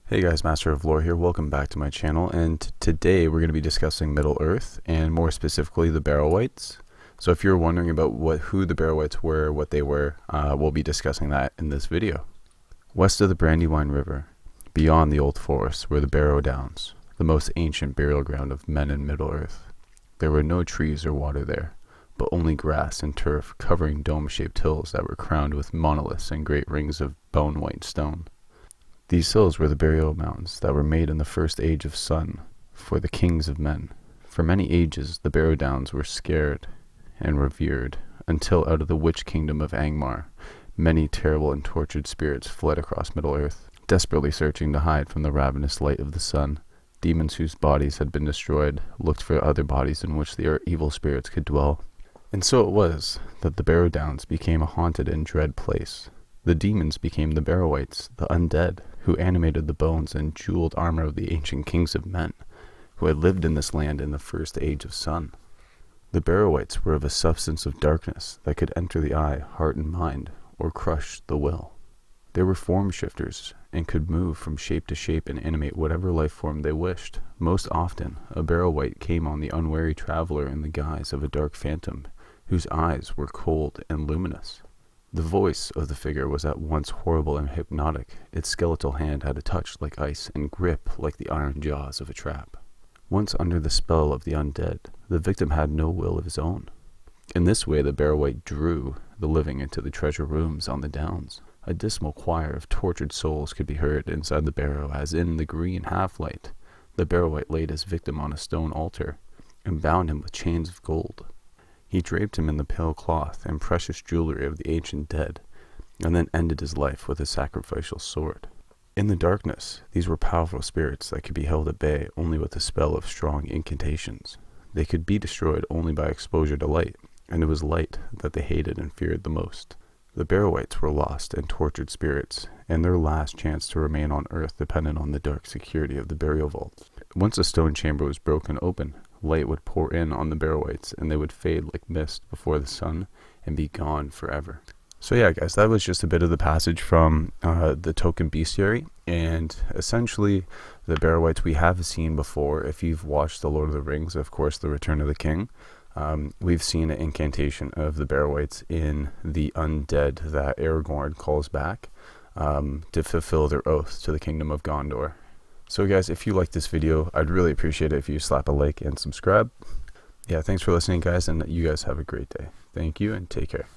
Hey guys, Master of Lore here. Welcome back to my channel, and today we're going to be discussing Middle Earth, and more specifically the Barrow Wights. So if you're wondering about who the Barrow Wights were, what they were, we'll be discussing that in this video. West of the Brandywine River, beyond the Old Forest, were the Barrow Downs, the most ancient burial ground of men in Middle Earth. There were no trees or water there, but only grass and turf covering dome-shaped hills that were crowned with monoliths and great rings of bone-white stone. These hills were the burial mounds that were made in the first age of sun for the kings of men. For many ages the Barrow Downs were scared and revered, until out of the witch kingdom of Angmar, many terrible and tortured spirits fled across Middle-earth, desperately searching to hide from the ravenous light of the sun. Demons whose bodies had been destroyed looked for other bodies in which the evil spirits could dwell. And so it was that the Barrow Downs became a haunted and dread place. The demons became the Barrow Wights, the undead, who animated the bones and jeweled armor of the ancient kings of men, who had lived in this land in the first age of sun. The Barrow Wights were of a substance of darkness that could enter the eye, heart, and mind, or crush the will. They were form shifters, and could move from shape to shape and animate whatever life form they wished. Most often, a Barrow Wight came on the unwary traveler in the guise of a dark phantom, whose eyes were cold and luminous. The voice of the figure was at once horrible and hypnotic. Its skeletal hand had a touch like ice and grip like the iron jaws of a trap. Once under the spell of the undead, the victim had no will of his own. In this way the Barrow Wight drew the living into the treasure rooms on the downs. A dismal choir of tortured souls could be heard inside the barrow, as in the green half-light the Barrow Wight laid his victim on a stone altar and bound him with chains of gold. He draped him in the pale cloth and precious jewelry of the ancient dead, and then ended his life with a sacrificial sword. In the darkness, these were powerful spirits that could be held at bay only with the spell of strong incantations. They could be destroyed only by exposure to light, and it was light that they hated and feared the most. The Barrow Wights were lost and tortured spirits, and their last chance to remain on earth depended on the dark security of the burial vaults. Once a stone chamber was broken open, light would pour in on the Barrow Wights, and they would fade like mist before the sun and be gone forever. So yeah, guys, that was just a bit of the passage from the Token Bestiary, and essentially the Barrow Wights we have seen before. If you've watched The Lord of the Rings, of course, The Return of the King, we've seen an incantation of the Barrow Wights in the undead that Aragorn calls back to fulfill their oath to the kingdom of Gondor. So guys, if you like this video, I'd really appreciate it if you slap a like and subscribe. Yeah, thanks for listening, guys, and you guys have a great day. Thank you, and take care.